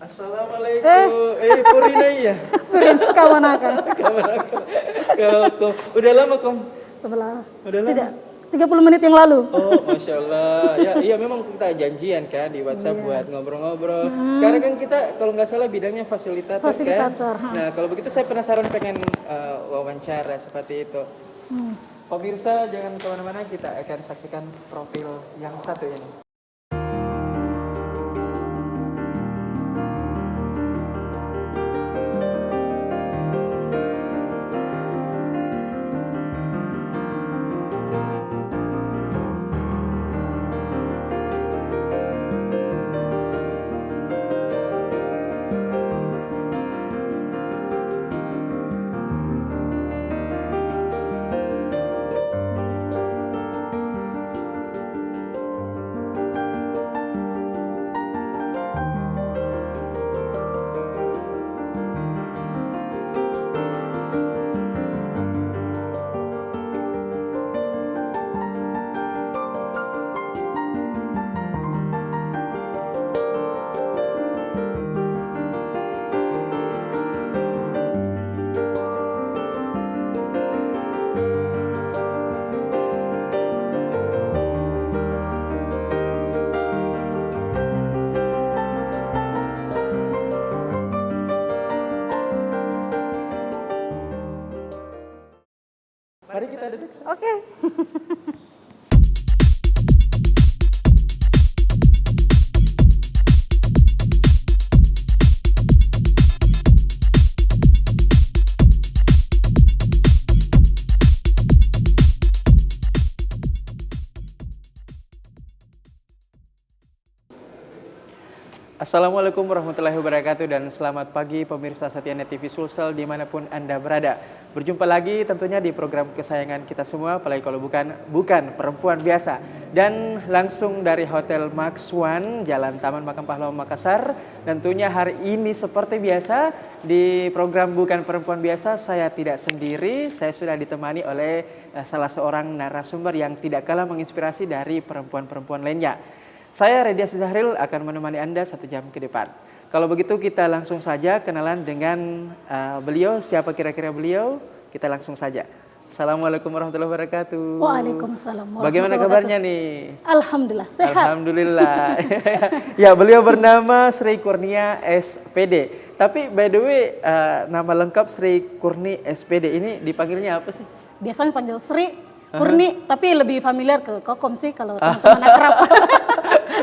Assalamualaikum. Purina iya. Purina Kawanaka. Udah lama Kom? Sebelah. Udah lama? Tidak. 30 menit yang lalu. Oh, Masya Allah. Ya, iya memang kita janjian kan di WhatsApp buat ngobrol-ngobrol. Sekarang kan kita kalau nggak salah bidangnya fasilitator kan. Nah, kalau begitu saya penasaran pengen wawancara seperti itu. Pemirsa jangan kemana-mana, kita akan saksikan profil yang satu ini. Mari kita duduk. Oke. Assalamualaikum warahmatullahi wabarakatuh dan selamat pagi pemirsa Satianet TV Sulsel dimanapun Anda berada. Berjumpa lagi tentunya di program kesayangan kita semua, apalagi kalau bukan perempuan biasa. Dan langsung dari Hotel Max One, Jalan Taman Makam Pahlawan Makassar. Tentunya hari ini seperti biasa di program Bukan Perempuan Biasa saya tidak sendiri, saya sudah ditemani oleh salah seorang narasumber yang tidak kalah menginspirasi dari perempuan-perempuan lainnya. Saya Redia Zahril akan menemani Anda 1 jam ke depan. Kalau begitu kita langsung saja kenalan dengan beliau. Siapa kira-kira beliau? Kita langsung saja. Assalamualaikum warahmatullahi wabarakatuh. Waalaikumsalam warahmatullahi Bagaimana kabarnya nih? Alhamdulillah, sehat. Alhamdulillah. Ya, beliau bernama Sri Kurnia SPD. Tapi by the way, nama lengkap Sri Kurni SPD ini dipanggilnya apa sih? Biasanya panggil Sri Kurni, tapi lebih familiar ke Kokom sih kalau teman-teman akrab.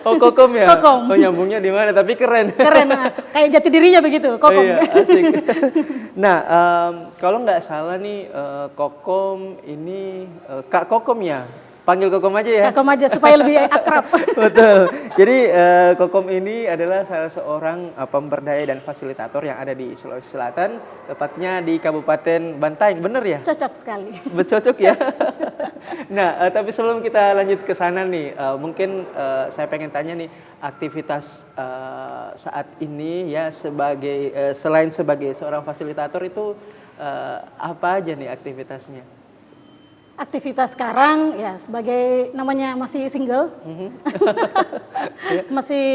Oh, Kokom ya? Kokom. Oh, nyambungnya di mana? Tapi keren. Keren, kayak jati dirinya begitu, Kokom. Iya, asik. Nah, kalau nggak salah nih, Kokom ini Kak Kokom ya? Panggil Kokom aja ya? Kokom aja supaya lebih akrab. Betul. Jadi Kokom ini adalah salah seorang pemberdaya dan fasilitator yang ada di Sulawesi Selatan, tepatnya di Kabupaten Bantaeng, bener ya? Cocok sekali. Cocok ya? Nah, tapi sebelum kita lanjut ke sana nih, mungkin saya pengen tanya nih, aktivitas saat ini ya sebagai selain sebagai seorang fasilitator itu apa aja nih aktivitasnya? Aktivitas sekarang ya sebagai namanya masih single, masih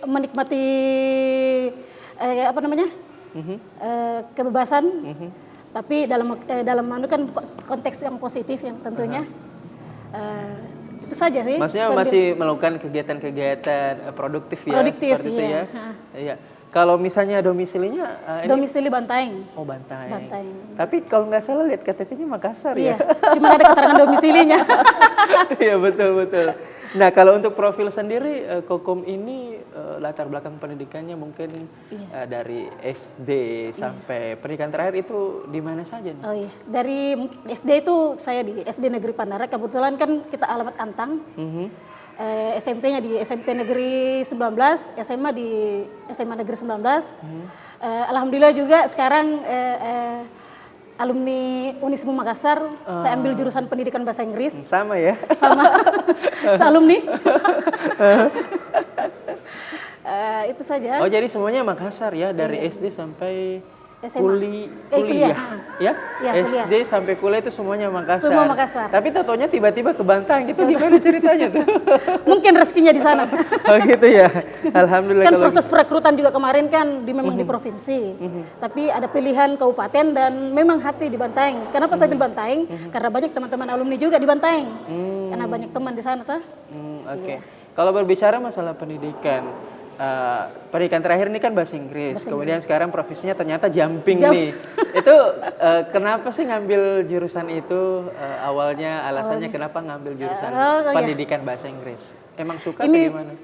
menikmati kebebasan, tapi dalam kan konteks yang positif yang tentunya itu saja sih. Maksudnya masih melakukan kegiatan-kegiatan produktif ya, seperti itu ya. Iya. Kalau misalnya domisilinya domisili Bantaeng. Oh, Bantaeng. Bantaeng. Tapi kalau nggak salah lihat KTP-nya Makassar iya, ya. Cuma ada keterangan domisilinya. Iya, betul. Nah, kalau untuk profil sendiri Kokom ini latar belakang pendidikannya mungkin dari SD sampai pendidikan terakhir itu di mana saja nih? Oh iya, dari SD itu saya di SD Negeri Pandara, kebetulan kan kita alamat Antang. SMP-nya di SMP Negeri 19, SMA di SMA Negeri 19. Alhamdulillah juga sekarang alumni Unismu Makassar, saya ambil jurusan pendidikan bahasa Inggris. Sama ya? Sama, alumni. Itu saja. Oh, jadi semuanya Makassar ya, dari SD sampai SMA. Kuliah, ya? Ya, kuliah. SD sampai kuliah itu semuanya Makassar. Semua Makassar. Tapi tatonya tiba-tiba ke Bantaeng, itu gimana ceritanya tuh? Mungkin rezekinya di sana. Oh gitu ya, alhamdulillah. Kan kalau proses perekrutan juga kemarin kan memang di provinsi, tapi ada pilihan kabupaten dan memang hati di Bantaeng. Kenapa saya pilih Bantaeng? Karena banyak teman-teman alumni juga di Bantaeng, karena banyak teman di sana, tuh. Oke. Kalau berbicara masalah pendidikan, pendidikan terakhir ini kan bahasa Inggris. Kemudian sekarang profesinya ternyata jumping nih. Itu kenapa sih ngambil jurusan itu? Awalnya alasannya kenapa ngambil jurusan pendidikan bahasa Inggris? Emang suka atau gimana?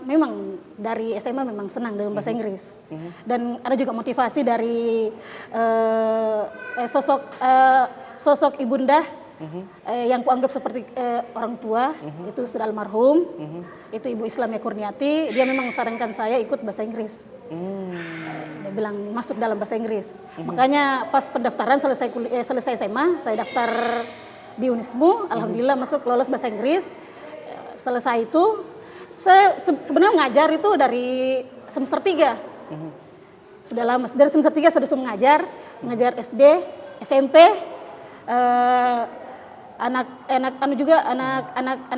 Memang dari SMA memang senang dengan bahasa Inggris. Dan ada juga motivasi dari sosok ibunda yang kuanggap seperti orang tua, itu sudah almarhum, itu Ibu Islamia Kurniati. Dia memang menyarankan saya ikut bahasa Inggris. Dia bilang masuk dalam bahasa Inggris. Makanya pas pendaftaran selesai SMA, saya daftar di Unismu, alhamdulillah masuk lolos bahasa Inggris. Selesai itu, saya sebenarnya ngajar itu dari semester 3. Sudah lama, dari semester 3 saya sudah mengajar SD, SMP, anak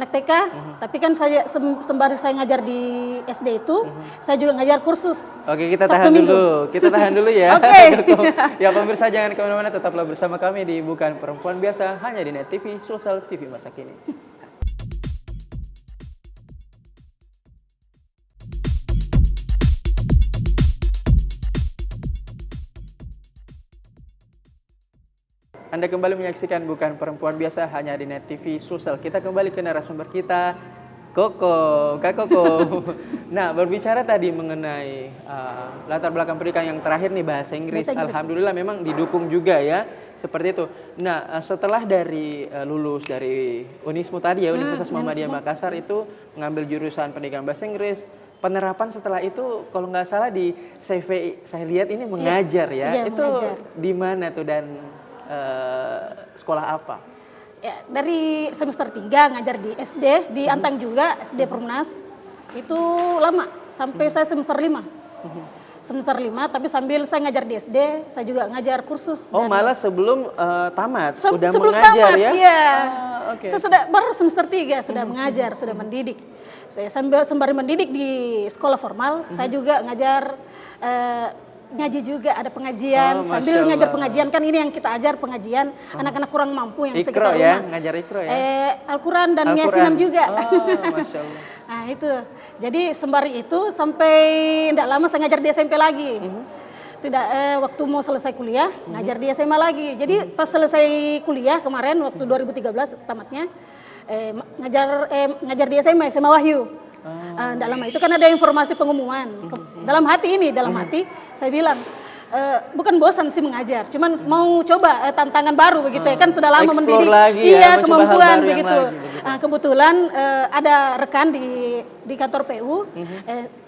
TK, tapi kan saya sembari saya ngajar di SD itu, saya juga ngajar kursus. Oke, kita tahan dulu ya. Oke. Ya pemirsa, jangan kemana-mana, tetaplah bersama kami di Bukan Perempuan Biasa, hanya di Net TV, Sulsel TV masa kini. Anda kembali menyaksikan Bukan Perempuan Biasa hanya di Net TV Sulsel. Kita kembali ke narasumber kita, Kak Koko. Nah, berbicara tadi mengenai latar belakang pendidikan yang terakhir nih, bahasa Inggris. Alhamdulillah memang didukung juga ya, seperti itu. Nah, setelah dari lulus dari Unismu tadi ya, Universitas Muhammadiyah Makassar itu mengambil jurusan pendidikan bahasa Inggris. Penerapan setelah itu kalau nggak salah di CV saya lihat ini mengajar ya. Itu mengajar. Di mana tuh dan sekolah apa? Ya, dari semester 3 ngajar di SD, di Antang juga, SD Perumnas. Itu lama, sampai saya semester 5. Semester 5, tapi sambil saya ngajar di SD, saya juga ngajar kursus. Oh, malah sebelum tamat, udah sebelum mengajar tamat, ya? Iya. Okay. Saya baru semester 3 sudah mengajar, sudah mendidik. Saya sembari mendidik di sekolah formal, saya juga ngajar ngaji juga, ada pengajian, sambil ngajar pengajian, kan ini yang kita ajar pengajian anak-anak kurang mampu yang sekitar rumah. Ya, ngajar Iqro ya? Al-Quran dan Yasinan juga. Masya Allah. Nah itu, jadi sembari itu sampai tidak lama saya ngajar di SMP lagi. Waktu mau selesai kuliah, ngajar di SMA lagi. Jadi pas selesai kuliah kemarin, waktu 2013 tamatnya, ngajar di SMA Wahyu. Tidak lama itu kan ada informasi pengumuman. Dalam hati saya bilang bukan bosan sih mengajar, cuman mau coba tantangan baru begitu ya, kan sudah lama mendidik. Lagi ya, kemampuan begitu. Kebetulan ada rekan di kantor PU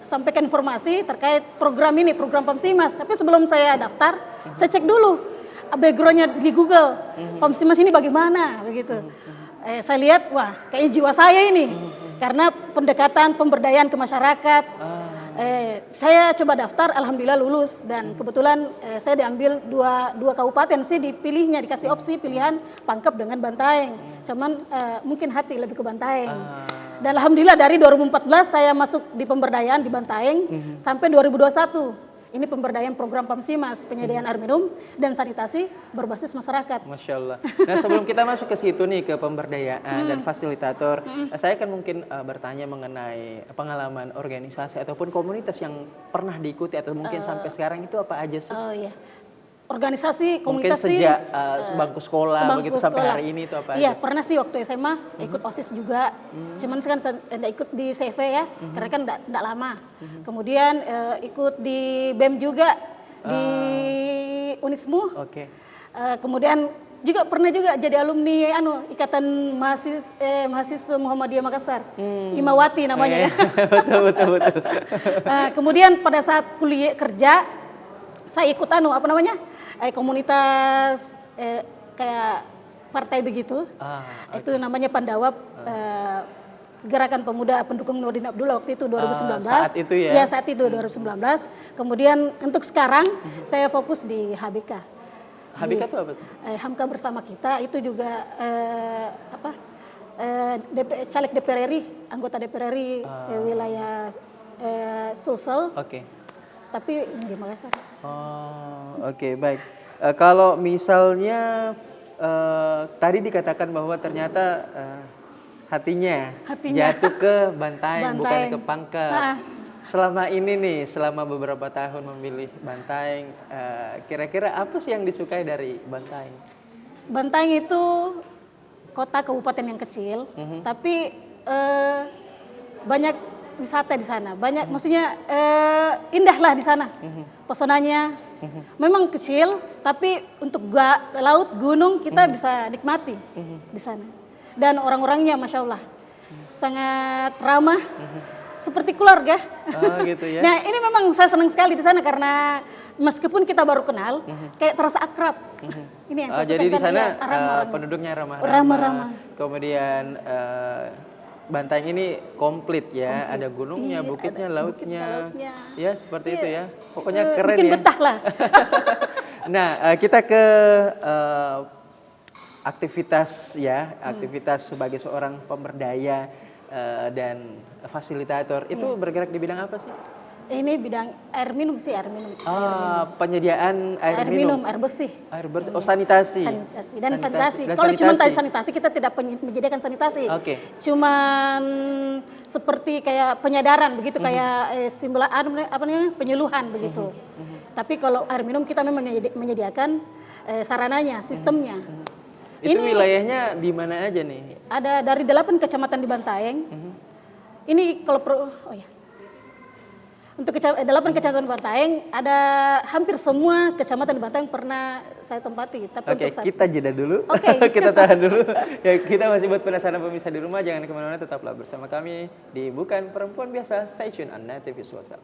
sampaikan informasi terkait program ini, program Pamsimas. Tapi sebelum saya daftar, saya cek dulu backgroundnya di Google. Pamsimas ini bagaimana begitu. Saya lihat, wah kayaknya jiwa saya ini. Karena pendekatan pemberdayaan ke masyarakat, saya coba daftar, alhamdulillah lulus, dan kebetulan saya diambil dua kabupaten sih dipilihnya, dikasih opsi pilihan Pangkep dengan Bantaeng. Cuman mungkin hati lebih ke Bantaeng. Dan alhamdulillah dari 2014 saya masuk di pemberdayaan di Bantaeng sampai 2021. Ini pemberdayaan program Pamsimas, penyediaan air minum dan sanitasi berbasis masyarakat. Masya Allah. Nah, sebelum kita masuk ke situ nih, ke pemberdayaan dan fasilitator, saya akan mungkin bertanya mengenai pengalaman organisasi ataupun komunitas yang pernah diikuti atau mungkin sampai sekarang itu apa aja sih? Oh iya. Organisasi, komunitas mungkin sejak bangku sekolah begitu sampai hari ini itu apa aja? Iya, pernah sih waktu SMA ikut OSIS juga. Cuman kan tidak ikut di CV ya, karena kan tidak lama. Kemudian ikut di BEM juga, di Unismu. Oke. Kemudian juga pernah juga jadi alumni Ikatan Mahasiswa Muhammadiyah Makassar. Imawati namanya ya. Betul. Kemudian pada saat kuliah kerja, saya ikut komunitas kayak partai begitu. Itu namanya Pandawab Gerakan Pemuda Pendukung Nurdin Abdullah waktu itu 2019. Saat itu ya? Iya, saat itu 2019. Kemudian untuk sekarang saya fokus di HBK. HBK itu apa tuh? Hamka Bersama Kita itu juga caleg DPR RI, anggota DPR RI wilayah Sulsel. Oke. Tapi di Makassar. Oh, oke, baik. Kalau misalnya tadi dikatakan bahwa ternyata hatinya jatuh ke Bantaeng, bukan ke Pangkep. Selama ini nih, selama beberapa tahun memilih Bantaeng, kira-kira apa sih yang disukai dari Bantaeng? Bantaeng itu kota kabupaten yang kecil, tapi banyak wisata di sana, banyak maksudnya indah lah di sana, pesonanya. Memang kecil, tapi untuk laut, gunung kita bisa nikmati di sana. Dan orang-orangnya masya Allah sangat ramah, seperti keluarga. Oh, gitu ya. Nah ini memang saya senang sekali di sana karena meskipun kita baru kenal, kayak terasa akrab. Ini yang saya suka jadi di sana ya, penduduknya ramah-ramah. Ramah-ramah. Kemudian Bantaeng ini komplit ya, ada gunungnya, bukitnya, lautnya. Ya seperti itu ya. Pokoknya keren bikin ya. betah lah. Nah, kita ke aktivitas ya, aktivitas sebagai seorang pemberdaya dan fasilitator. Itu bergerak di bidang apa sih? Ini bidang air minum sih, air minum. Penyediaan air minum, air bersih. Air bersih, sanitasi. Dan sanitasi. Kalau cuma tadi sanitasi, kita tidak menyediakan sanitasi. Oke. Cuman seperti kayak penyadaran begitu, kayak simbol apa namanya, penyuluhan begitu. Tapi kalau air minum kita memang menyediakan sarananya, sistemnya. Itu wilayahnya di mana aja nih? Ada dari 8 kecamatan di Bantaeng. Ini kalau untuk 8 kecamatan Bantaeng, ada hampir semua kecamatan di Bantaeng pernah saya tempati. Oke, kita jeda dulu. Kita tahan dulu. Ya, kita masih buat penasaran pemirsa di rumah. Jangan kemana-mana, tetaplah bersama kami di Bukan Perempuan Biasa, Stay Tune on Net TV Swasta.